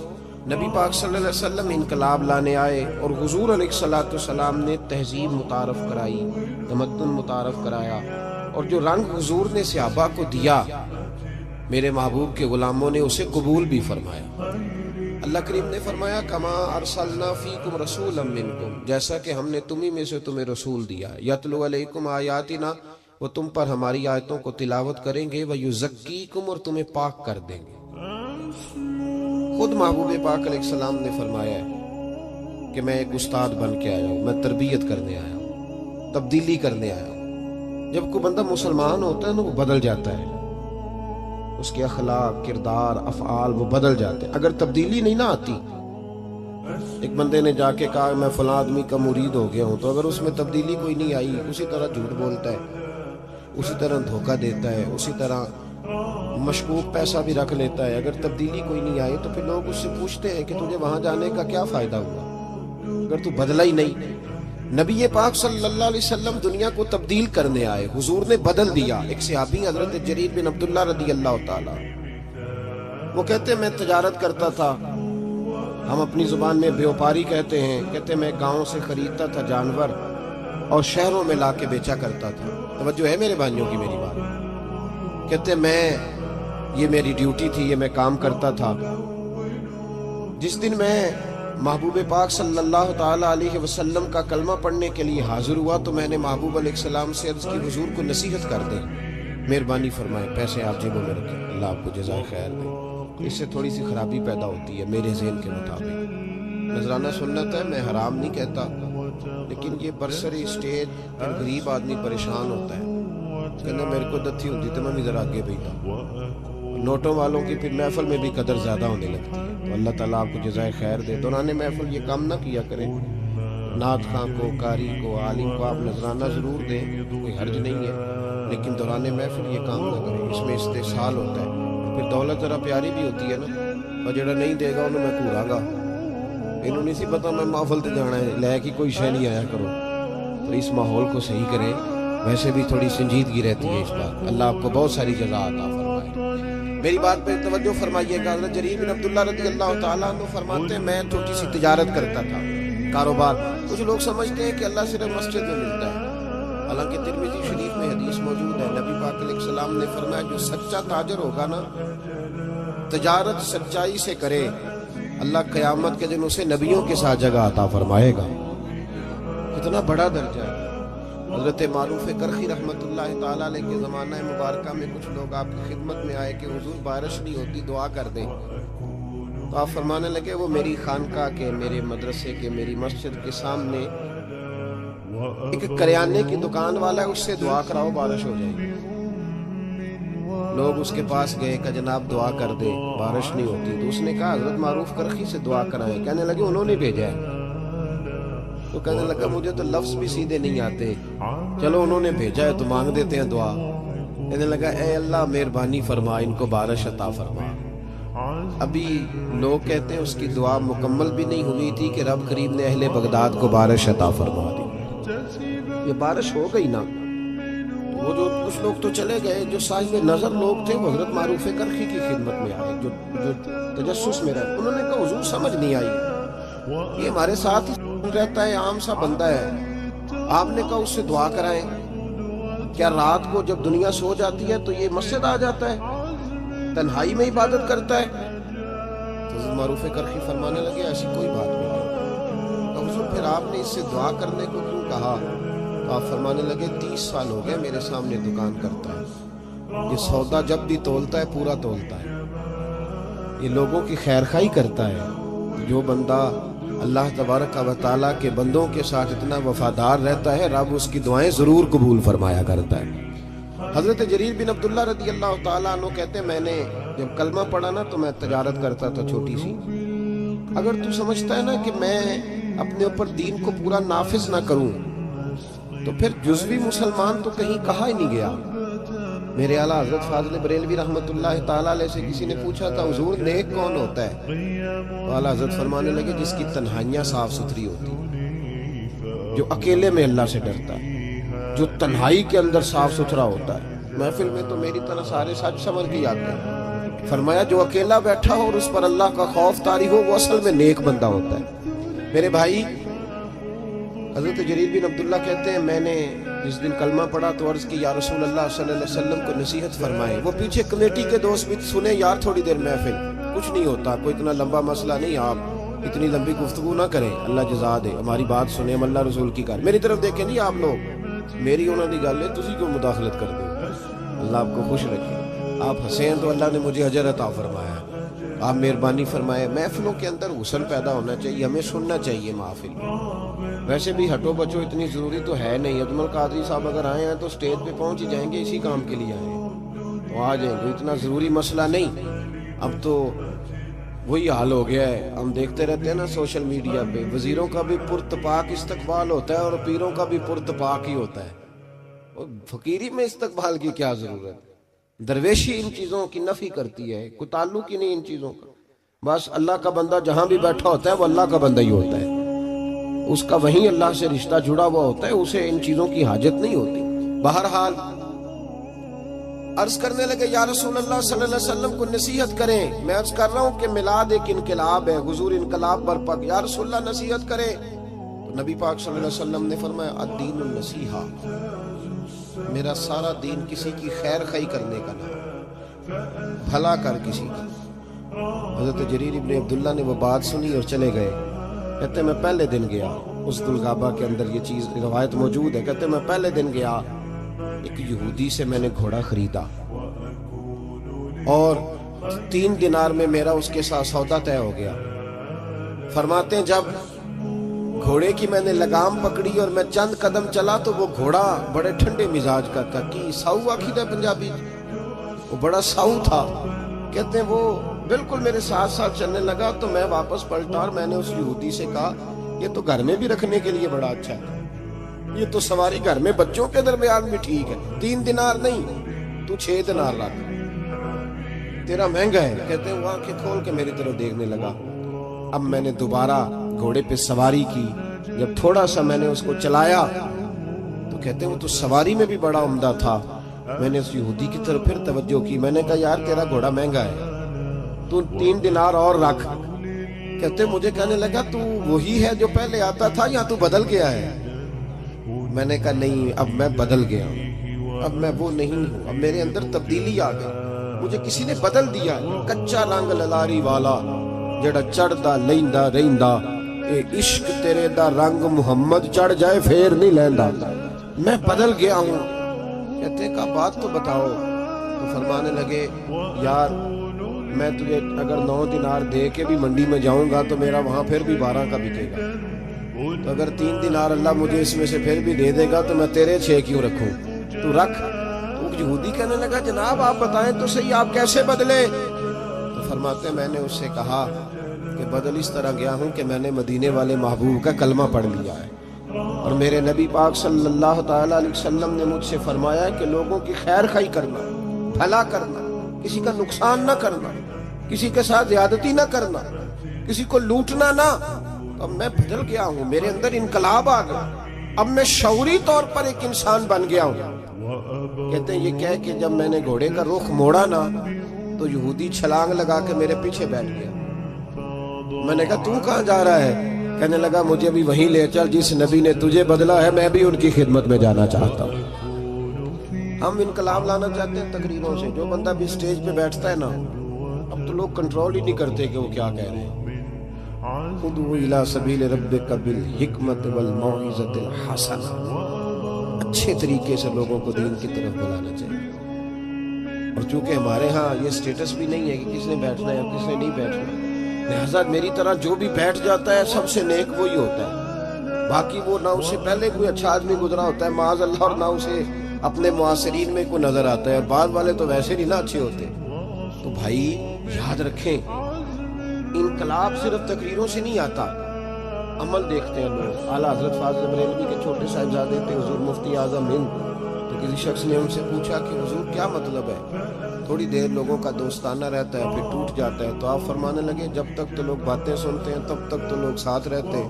B: نبی پاک صلی اللہ علیہ وسلم انقلاب لانے آئے اور حضور علیہ الصلوۃ والسلام نے تہذیب متعارف کرائی, تمدن متعارف کرایا, اور جو رنگ حضور نے صحابہ کو دیا میرے محبوب کے غلاموں نے اسے قبول بھی فرمایا. اللہ کریم نے فرمایا کما ارسلنا فیکم رسولا منکم, جیسا کہ ہم نے تمہیں میں سے تمہیں رسول دیا, یتلو علیکم آیاتنا, وہ تم پر ہماری آیتوں کو تلاوت کریں گے, ویزکیکم, اور تمہیں پاک کر دیں گے. خود محبوب پاک علیہ السلام نے فرمایا ہے کہ میں ایک استاد بن کے آیا ہوں, میں تربیت کرنے آیا ہوں, تبدیلی کرنے آیا ہوں. جب کوئی بندہ مسلمان ہوتا ہے نا وہ بدل جاتا ہے, اس کے اخلاق, کردار, افعال وہ بدل جاتے ہیں. اگر تبدیلی نہیں نہ آتی, ایک بندے نے جا کے کہا میں فلاں آدمی کا مرید ہو گیا ہوں, تو اگر اس میں تبدیلی کوئی نہیں آئی, اسی طرح جھوٹ بولتا ہے, اسی طرح دھوکہ دیتا ہے, اسی طرح مشکوک پیسہ بھی رکھ لیتا ہے, اگر تبدیلی کوئی نہیں آئی تو پھر لوگ اس سے پوچھتے ہیں کہ تجھے وہاں جانے کا کیا فائدہ ہوا اگر تو بدلا ہی نہیں. نبی پاک صلی اللہ علیہ وسلم دنیا کو تبدیل کرنے آئے, حضور نے بدل دیا. ایک صحابی حضرت جریر بن عبداللہ رضی اللہ تعالی, وہ کہتے میں تجارت کرتا تھا, ہم اپنی زبان میں بیوپاری کہتے ہیں, کہتے میں گاؤں سے خریدتا تھا جانور اور شہروں میں لا کے بیچا کرتا تھا. توجہ ہے میرے بھائیوں کی میری بات. کہتے میں یہ میری ڈیوٹی تھی, یہ میں کام کرتا تھا. جس دن میں محبوب پاک صلی اللہ تعالی علیہ وسلم کا کلمہ پڑھنے کے لیے حاضر ہوا تو میں نے محبوب علیہ السلام سے عرض کی حضور کو نصیحت کر دیں, مہربانی فرمائیں, پیسے آپ جیبوں میں رکھیں, اللہ آپ کو جزائے خیر دے. اس سے تھوڑی سی خرابی پیدا ہوتی ہے میرے ذہن کے مطابق. نذرانہ سنت ہے, میں حرام نہیں کہتا, لیکن یہ برسری اسٹیج پر غریب آدمی پریشان ہوتا ہے, کہنا میرے کو دتھی ہوتی تو میں بھی ذرا آگے بیٹھا. نوٹوں والوں کی پھر محفل میں بھی قدر زیادہ ہونے لگتی ہے. تو اللہ تعالیٰ آپ کو جزائے خیر دے. دوران محفل یہ کام نہ کیا کریں, نعت خواں کو, قاری کو, عالم کو آپ نذرانہ ضرور دیں, کوئی حرج نہیں ہے, لیکن دوران محفل یہ کام نہ کریں, اس میں استحصال ہوتا ہے. پھر دولت ذرا پیاری بھی ہوتی ہے نا, اور جڑا نہیں دے گا انہوں میں کورا گا, انہوں نہیں سی پتا میں محفل تے جانا ہے, لے کے کوئی شے نہیں آیا کرو. تو اس ماحول کو صحیح کریں. ویسے بھی تھوڑی سنجیدگی رہتی ہے اس بات. اللہ آپ کو بہت ساری جزا عطا فرمائے. میری بات پہ توجہ فرمائیے گا. حضرت جریر بن عبداللہ رضی اللہ تعالیٰ عنہ فرماتے ہیں میں چھوٹی سی تجارت کرتا تھا, کاروبار. کچھ لوگ سمجھتے ہیں کہ اللہ صرف مسجد میں ملتا ہے, حالانکہ ترمذی شریف میں حدیث موجود ہے. نبی پاک علیہ السلام نے فرمایا جو سچا تاجر ہوگا نا, تجارت سچائی سے کرے, اللہ قیامت کے دن اسے نبیوں کے ساتھ جگہ عطا فرمائے گا. کتنا بڑا درجہ ہے. حضرت معروف کرخی رحمت اللہ تعالیٰ علیہ کے زمانہ مبارکہ میں کچھ لوگ آپ کی خدمت میں آئے کہ حضور بارش نہیں ہوتی, دعا کر دیں. تو آپ فرمانے لگے وہ میری خانقاہ کے, میرے مدرسے کے, میری مسجد کے سامنے ایک کریانے کی دکان والا ہے, اس سے دعا کراؤ بارش ہو جائے گی. لوگ اس کے پاس گئے کہ جناب دعا کر دے, بارش نہیں ہوتی. تو اس نے کہا حضرت معروف کرخی سے دعا کرائیں. کہنے لگے انہوں نے بھیجا ہے. تو کہنے لگا مجھے تو لفظ بھی سیدھے نہیں آتے, چلو انہوں نے بھیجا ہے تو مانگ دیتے ہیں دعا. کہنے لگا اے اللہ مہربانی فرما, ان کو بارش عطا فرما. ابھی لوگ کہتے ہیں اس کی دعا مکمل بھی نہیں ہوئی تھی کہ رب کریم نے اہل بغداد کو بارش عطا فرما دی. یہ بارش ہو گئی نا, وہ جو کچھ لوگ تو چلے گئے, جو صاحب نظر لوگ تھے وہ حضرت معروف کرخی کی خدمت میں آئے, جو تجسس میں رہے. انہوں نے کہا حضور سمجھ نہیں آئی, یہ ہمارے ساتھ رہتا ہے, عام سا بندہ ہے, آپ نے کہا اس سے دعا کرائیں. کیا رات کو جب دنیا سو جاتی ہے تو یہ مسجد آ جاتا ہے, تنہائی میں عبادت کرتا ہے؟ تو حضرت معروف کرخی فرمانے لگے ایسی کوئی بات نہیں. تو حضور پھر آپ نے اس سے دعا کرنے کو کیوں کہا؟ تو آپ فرمانے لگے 30 سال ہو گئے میرے سامنے دکان کرتا ہے, یہ سودا جب بھی تولتا ہے پورا تولتا ہے, یہ لوگوں کی خیر خواہی کرتا ہے. جو بندہ اللہ تبارک و تعالیٰ کے بندوں کے ساتھ اتنا وفادار رہتا ہے, رب اس کی دعائیں ضرور قبول فرمایا کرتا ہے. حضرت جریر بن عبداللہ رضی اللہ تعالیٰ عنہ کہتے ہیں میں نے جب کلمہ پڑھا نا تو میں تجارت کرتا تھا چھوٹی سی. اگر تو سمجھتا ہے نا کہ میں اپنے اوپر دین کو پورا نافذ نہ کروں تو پھر جزوی مسلمان تو کہیں کہا ہی نہیں گیا. میرے اعلیٰ حضرت فاضل بریلوی رحمت اللہ تعالیٰ علیہ سے کسی نے پوچھا تھا حضور نیک کون ہوتا ہے؟ تو اعلیٰ حضرت فرمانے لگے جس کی تنہائیاں صاف ستھری ہوتی, جو اکیلے میں اللہ سے ڈرتا ہے, جو تنہائی کے اندر صاف ستھرا ہوتا ہے. محفل میں تو میری طرح سارے سچ سمجھ کے آتے ہیں. فرمایا جو اکیلا بیٹھا ہو اور اس پر اللہ کا خوف طاری ہو وہ اصل میں نیک بندہ ہوتا ہے. میرے بھائی حضرت جریر بن عبداللہ کہتے ہیں میں نے جس دن کلمہ پڑھا تو عرض کی یا رسول اللہ صلی اللہ علیہ وسلم کو نصیحت فرمائیں. وہ پیچھے کمیٹی کے دوست بھی سنیں یار تھوڑی دیر محفل, کچھ نہیں ہوتا, کوئی اتنا لمبا مسئلہ نہیں, آپ اتنی لمبی گفتگو نہ کریں, اللہ جزا دے, ہماری بات سنیں, ہم اللہ رسول کی کر. میری طرف دیکھیں نہیں آپ لوگ, میری انہوں نے گل ہے تسی کو مداخلت کر دیں. اللہ آپ کو خوش رکھے. آپ حسین تو اللہ نے مجھے اجر عطا فرمایا, آپ مہربانی فرمائے. محفلوں کے اندر حسن پیدا ہونا چاہیے, ہمیں سننا چاہیے محفل. ویسے بھی ہٹو بچو اتنی ضروری تو ہے نہیں. اجمل قادری صاحب اگر آئے ہیں تو سٹیج پہ پہنچ ہی جائیں گے, اسی کام کے لیے آئے ہیں تو آ جائیں گے, اتنا ضروری مسئلہ نہیں. اب تو وہی حال ہو گیا ہے, ہم دیکھتے رہتے ہیں نا سوشل میڈیا پہ, وزیروں کا بھی پرتپاک استقبال ہوتا ہے اور پیروں کا بھی پرتپاک ہی ہوتا ہے. اور فقیری میں استقبال کی کیا ضرورت؟ درویشی ان چیزوں کی نفی کرتی ہے, کوئی تعلق ہی نہیں ان چیزوں کا. بس اللہ کا بندہ جہاں بھی بیٹھا ہوتا ہے وہ اللہ کا بندہ ہی ہوتا ہے, اس کا وہیں اللہ سے رشتہ جڑا ہوا ہوتا ہے, اسے ان چیزوں کی حاجت نہیں ہوتی. بہرحال عرض کرنے لگے یا رسول اللہ صلی اللہ علیہ وسلم کو نصیحت کریں. میں عرض کر رہا ہوں کہ میلاد ایک انقلاب ہے, حضور انقلاب برپا, یا رسول اللہ نصیحت کریں. تو نبی پاک صلی اللہ علیہ وسلم نے فرمایا الدین النصیحہ, میرا سارا دین کسی کی خیر خواہی کرنے کا نام, بھلا کر کسی کا. حضرت جریر ابن عبداللہ نے وہ بات سنی اور چلے گئے. کہتے میں پہلے دن گیا, اس ذوالغابہ کے اندر یہ چیز روایت موجود ہے. کہتے میں پہلے دن گیا, ایک یہودی سے میں نے گھوڑا خریدا اور 3 دینار میں میرا اس کے ساتھ سودا طے ہو گیا. فرماتے ہیں جب گھوڑے کی میں نے لگام پکڑی اور میں چند قدم چلا تو وہ گھوڑا بڑے ٹھنڈے مزاج کا تھا, کہ ساؤ آخیدہ پنجابی, وہ بڑا ساؤ تھا. کہتے ہیں وہ بالکل میرے ساتھ ساتھ چلنے لگا تو میں واپس پلٹا اور میں نے اس یہودی سے کہا یہ تو گھر میں بھی رکھنے کے لیے بڑا اچھا ہے, یہ تو سواری گھر میں بچوں کے درمیان بھی ٹھیک ہے. 3 دینار نہیں تو 6 دینار رکھ, تیرا مہنگا ہے. کہتے ہیں وہ آنکھیں کھول کے میری طرف دیکھنے لگا. اب میں نے دوبارہ گھوڑے پہ سواری کی, جب تھوڑا سا میں نے اس کو چلایا تو کہتے ہیں وہ تو سواری میں بھی بڑا عمدہ تھا میں نے اس یہودی کی طرف پھر توجہ کی. میں نے کہا یار تیرا گھوڑا مہنگا ہے, تو 3 دینار اور رکھ. کہتے مجھے کہنے لگا تو وہی ہے جو پہلے آتا تھا یا تو بدل گیا ہے؟ میں نے کہا نہیں, اب میں بدل گیا ہوں, اب میں وہ نہیں ہوں, اب میرے اندر تبدیلی آ گئی, مجھے کسی نے بدل دیا. کچا رنگ للاری والا جڑا چڑھدا لیندا رہندا, اے عشق تیرے دا رنگ محمد چڑھ جائے پھر نہیں لیندا. میں بدل گیا ہوں. کہتے کہ بات تو بتاؤ. تو فرمانے لگے یار میں تجھے اگر 9 دینار دے کے بھی منڈی میں جاؤں گا تو میرا وہاں پھر بھی 12 کا بکے گا, تو اگر 3 دینار اللہ مجھے اس میں سے پھر بھی دے دے گا تو میں تیرے 6 کیوں رکھوں, تو رکھ. تو یہودی کہنے لگا جناب آپ بتائیں تو صحیح آپ کیسے بدلے؟ تو فرماتے میں نے اس سے کہا کہ بدل اس طرح گیا ہوں کہ میں نے مدینے والے محبوب کا کلمہ پڑھ لیا ہے, اور میرے نبی پاک صلی اللہ تعالیٰ علیہ وسلم نے مجھ سے فرمایا کہ لوگوں کی خیر خواہی کرنا, بھلا کرنا, کسی کا نقصان نہ کرنا, کسی کے ساتھ زیادتی نہ کرنا, کسی کو لوٹنا نہ. اب میں بدل گیا ہوں, میرے اندر انقلاب آ گیا, اب میں شعوری طور پر ایک انسان بن گیا ہوں. کہتے ہیں یہ کہہ کہ جب میں نے گھوڑے کا رخ موڑا نا تو یہودی چھلانگ لگا کے میرے پیچھے بیٹھ گیا. میں نے کہا تو کہاں جا رہا ہے؟ کہنے لگا مجھے بھی وہیں لے چل جس نبی نے تجھے بدلا ہے, میں بھی ان کی خدمت میں جانا چاہتا ہوں. ہم انقلاب لانا چاہتے ہیں تقریروں سے. جو بندہ بھی سٹیج پہ بیٹھتا ہے نا, اب تو لوگ کنٹرول ہی نہیں کرتے کہ وہ کیا کہہ رہے ہیں. ادعو الی سبیل ربک بالحکمت والموعظۃ الحسنہ, اچھے طریقے سے لوگوں کو دین کی طرف بلانا چاہیے. اور چونکہ ہمارے ہاں یہ سٹیٹس بھی نہیں ہے کہ کس نے بیٹھنا ہے اور کس نے نہیں بیٹھنا, لہذا میری طرح جو بھی بیٹھ جاتا ہے سب سے نیک وہی ہوتا ہے. باقی وہ نہ اسے پہلے کوئی اچھا آدمی گزرا ہوتا ہے معاذ اللہ, اور نہ اسے اپنے معاصرین میں کوئی نظر آتا ہے, اور بعض والے تو ویسے نہیں نہ اچھے ہوتے. تو بھائی یاد رکھیں, انقلاب صرف تقریروں سے نہیں آتا, عمل دیکھتے ہیں لوگ. اعلیٰ حضرت فاضل بریلوی کے چھوٹے صاحبزادے تھے حضور مفتی اعظم ہند, تو کسی شخص نے ان سے پوچھا کہ حضور کیا مطلب ہے؟ تھوڑی دیر لوگوں کا دوستانہ رہتا ہے پھر ٹوٹ جاتا ہے. تو آپ فرمانے لگے جب تک تو لوگ باتیں سنتے ہیں تب تک تو لوگ ساتھ رہتے ہیں,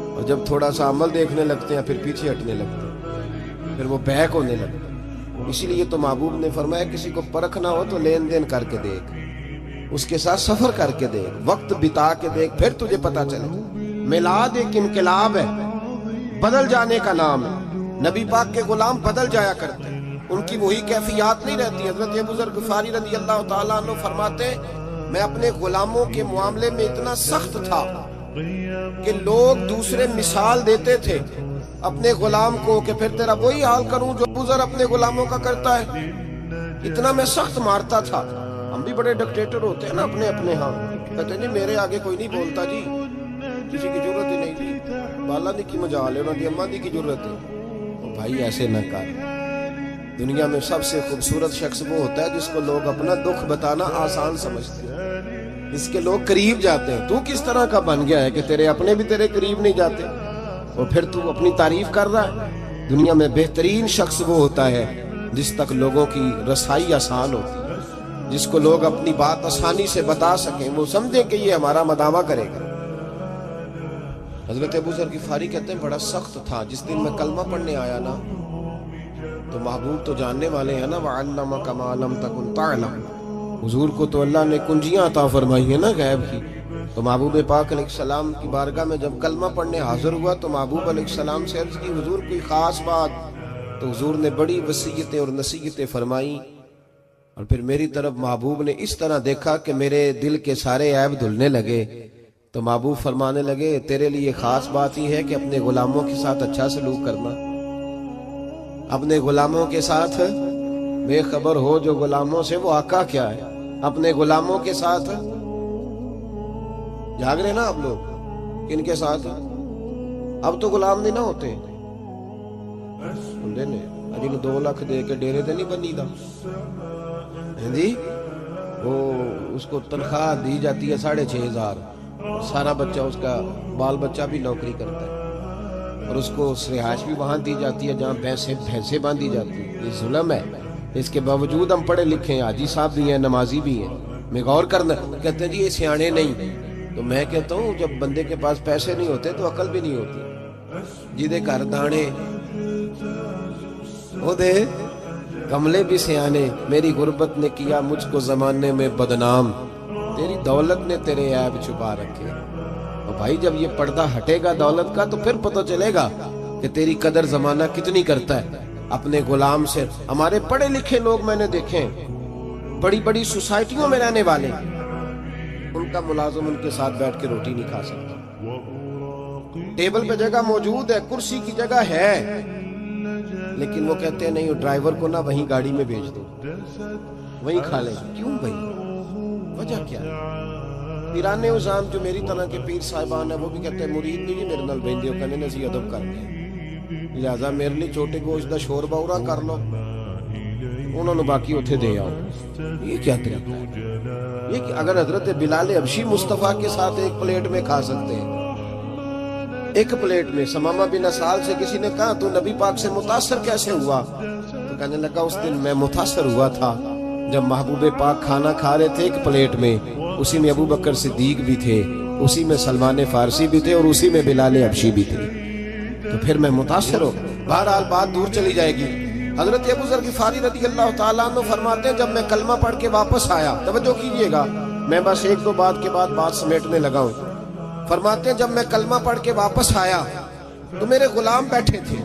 B: اور جب تھوڑا سا عمل دیکھنے لگتے ہیں پھر پیچھے ہٹنے لگتے ہیں, پھر وہ بیک ہونے لگتے ہیں. اسی لیے تو محبوب نے فرمایا کسی کو پرکھنا ہو تو لین دین کر کے دیکھ, اس کے ساتھ سفر کر کے دیکھ, وقت بتا کے دیکھ, پھر تجھے پتا چلے. میلاد ایک انقلاب ہے, بدل جانے کا نام ہے. نبی پاک کے غلام بدل جایا کرتے, ان کی وہی کیفیات نہیں رہتی. حضرت ابو ذر غفاری رضی اللہ تعالیٰ عنہ فرماتے میں اپنے غلاموں کے معاملے میں اتنا سخت تھا کہ لوگ دوسرے مثال دیتے تھے اپنے غلام کو کہ پھر تیرا وہی حال کروں جو ابو ذر اپنے غلاموں کا کرتا ہے. اتنا میں سخت مارتا تھا. ہم بھی بڑے ڈکٹیٹر ہوتے ہیں نا اپنے اپنے ہاں, کہتے ہیں جی میرے آگے کوئی نہیں بولتا جی, کسی کی ضرورت ہی نہیں جی, بالا دی کی مجال ہے انہوں دی اماں دی کی ضرورت ہے. بھائی ایسے نہ کر. دنیا میں سب سے خوبصورت شخص وہ ہوتا ہے جس کو لوگ اپنا دکھ بتانا آسان سمجھتے ہیں, اس کے لوگ قریب جاتے ہیں. تو کس طرح کا بن گیا ہے کہ تیرے اپنے بھی تیرے قریب نہیں جاتے, اور پھر تو اپنی تعریف کر رہا ہے. دنیا میں بہترین شخص وہ ہوتا ہے جس تک لوگوں کی رسائی آسان ہوتی ہے, جس کو لوگ اپنی بات آسانی سے بتا سکیں, وہ سمجھیں کہ یہ ہمارا مداوع کرے گا. حضرت ابو ذر غفاری کہتے ہیں بڑا سخت تھا. جس دن میں کلمہ پڑھنے آیا نا تو محبوب تو جاننے والے ہیں نا, وَعَلَّمَكَ مَا لَمْ تَكُنْ تَعْلَمُ, حضور کو تو اللہ نے کنجیاں عطا فرمائی ہیں نا غیب کی. تو محبوب پاک علیہ السلام کی بارگاہ میں جب کلمہ پڑھنے حاضر ہوا تو محبوب علیہ السلام سے عرض کی حضور کوئی خاص بات؟ تو حضور نے بڑی وصیتیں اور نصیحتیں فرمائیں, اور پھر میری طرف محبوب نے اس طرح دیکھا کہ میرے دل کے سارے عیب دھلنے لگے. تو محبوب فرمانے لگے تیرے لیے خاص بات ہی ہے کہ اپنے غلاموں کے ساتھ اچھا سلوک کرنا, اپنے غلاموں کے ساتھ بے خبر ہو جو غلاموں سے وہ آقا کیا ہے. اپنے غلاموں کے ساتھ جاگ رہے نا آپ لوگ, کن کے ساتھ؟ اب تو غلام نہیں نہ ہوتے, بندے نے اجی 2 لاکھ دے کے ڈیرے تے نہیں بنی دا جی, وہ اس کو تنخواہ دی جاتی ہے 6,500, سارا بچہ اس کا بال بچہ بھی نوکری کرتا ہے, اور اس کو رہائش بھی وہاں دی جاتی ہے جہاں بھینسیں باندھی جاتی ہیں. یہ ظلم ہے. اس کے باوجود ہم پڑھے لکھے ہیں, حاجی صاحب بھی ہیں, نمازی بھی ہیں. میں غور کرنا, کہتے ہیں جی یہ سیانے نہیں. تو میں کہتا ہوں جب بندے کے پاس پیسے نہیں ہوتے تو عقل بھی نہیں ہوتی. جیدے گھر دانے وہ دے کملے بھی سیانے میری غربت نے کیا مجھ کو زمانے میں بدنام، تیری دولت نے تیرے عیب چھپا رکھے۔ اور بھائی جب یہ پردہ ہٹے گا دولت کا تو پھر پتہ چلے گا کہ تیری قدر زمانہ کتنی کرتا ہے اپنے غلام سے۔ ہمارے پڑھے لکھے لوگ میں نے دیکھے بڑی بڑی سوسائٹیوں میں رہنے والے، ان کا ملازم ان کے ساتھ بیٹھ کے روٹی نہیں کھا سکتا، ٹیبل پہ جگہ موجود ہے، کرسی کی جگہ ہے، لیکن وہ کہتے ہیں نہیں، وہ ڈرائیور کو نہ وہیں گاڑی میں بھیج دو، وہیں کھا لیں۔ کیوں بھائی؟ وجہ کیا ہے؟ پیرانے عظام جو میری طرح کے پیر صاحبان ہیں وہ بھی کہتے ہیں مرید نہیں جی میرے نال بہندے ہو کہنے نسی ادب کر کے، لہذا میرے لیے چھوٹے گوشت دا شوربہ اورا کر لو، انہوں نے باقی اتھے دے آؤ۔ یہ کیا طریقہ ہے؟ یہ کہ اگر حضرت بلال حبشی مصطفیٰ کے ساتھ ایک پلیٹ میں کھا سکتے ہیں، ایک پلیٹ میں، سمامہ بن اسال سے کسی نے کہا تو نبی پاک سے متاثر کیسے ہوا؟ تو کہنے لگا اس دن میں متاثر ہوا تھا جب محبوب پاک کھانا کھا رہے تھے ایک پلیٹ میں، اسی میں ابو بکر صدیق بھی تھے، اسی میں سلمان فارسی بھی تھے، اور اسی میں بلال حبشی بھی تھے، تو پھر میں متاثر ہو۔ بہرحال بات دور چلی جائے گی۔ حضرت ابو ذر غفاری رضی اللہ تعالیٰ عنہ فرماتے ہیں جب میں کلمہ پڑھ کے واپس آیا، توجہ کیجئے گا، میں بس ایک دو بات کے بعد بات سمیٹنے لگا ہوں۔ فرماتے ہیں جب میں کلمہ پڑھ کے واپس آیا تو میرے غلام بیٹھے تھے،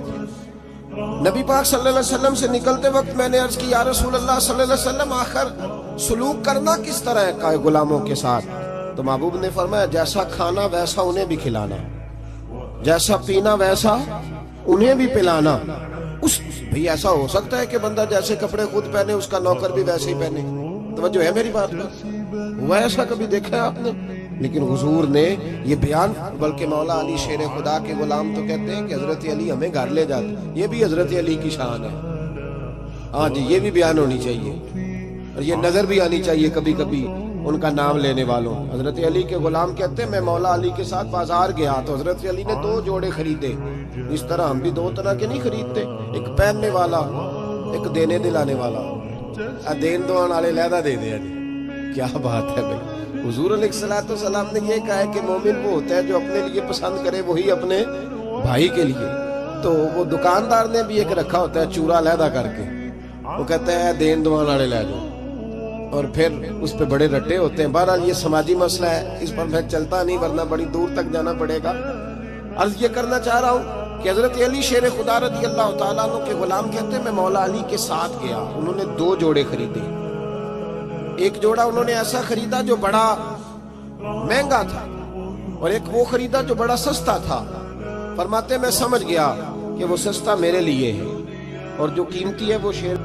B: نبی پاک صلی اللہ علیہ وسلم سے نکلتے وقت میں نے عرض کی یا رسول اللہ صلی اللہ علیہ وسلم آخر سلوک کرنا کس طرح ہے غلاموں کے ساتھ؟ تو محبوب نے فرمایا جیسا کھانا ویسا انہیں بھی کھلانا، جیسا پینا ویسا انہیں بھی پلانا۔ بھئی ایسا ہو سکتا ہے کہ بندہ جیسے کپڑے خود پہنے اس کا نوکر بھی ویسے ہی پہنے؟ توجہ ہے میری بات پر؟ ہوا ایسا کبھی دیکھا ہے آپ نے؟ لیکن حضور نے یہ بیان، بلکہ مولا علی شیر خدا کے غلام تو کہتے ہیں کہ حضرت علی ہمیں گھر لے جاتے، یہ بھی حضرت علی کی شان ہے۔ ہاں جی، یہ بھی بیان ہونی چاہیے، اور یہ نظر بھی آنی چاہیے کبھی کبھی ان کا نام لینے والوں۔ حضرت علی کے غلام کہتے ہیں میں مولا علی کے ساتھ بازار گیا تو حضرت علی نے 2 جوڑے خریدے، اس طرح ہم بھی 2 طرح کے نہیں خریدتے، ایک پہننے والا ایک دینے دلانے والا، دین دوان والے لہدہ دے دیا جی۔ کیا بات ہے بھائی! حضور علیہ الصلوۃ والسلام نے یہ کہا ہے کہ مومن وہ ہوتا ہے جو اپنے لیے پسند کرے وہی اپنے بھائی کے لیے۔ تو وہ دکاندار نے بھی ایک رکھا ہوتا ہے چورا لہدہ کر کے، وہ کہتا ہے دین دوان والے لے جاؤ، اور پھر اس پہ بڑے رٹے ہوتے ہیں۔ بہرحال یہ سماجی مسئلہ ہے، اس پر میں چلتا نہیں ورنہ بڑی دور تک جانا پڑے گا۔ عرض یہ کرنا چاہ رہا ہوں کہ حضرت علی شیر خدا رضی اللہ تعالیٰ عنہ کے غلام کہتے ہیں میں مولا علی کے ساتھ گیا، انہوں نے 2 جوڑے خریدے، ایک جوڑا انہوں نے ایسا خریدا جو بڑا مہنگا تھا، اور ایک وہ خریدا جو بڑا سستا تھا۔ فرماتے میں سمجھ گیا کہ وہ سستا میرے لیے ہے اور جو قیمتی ہے وہ شیر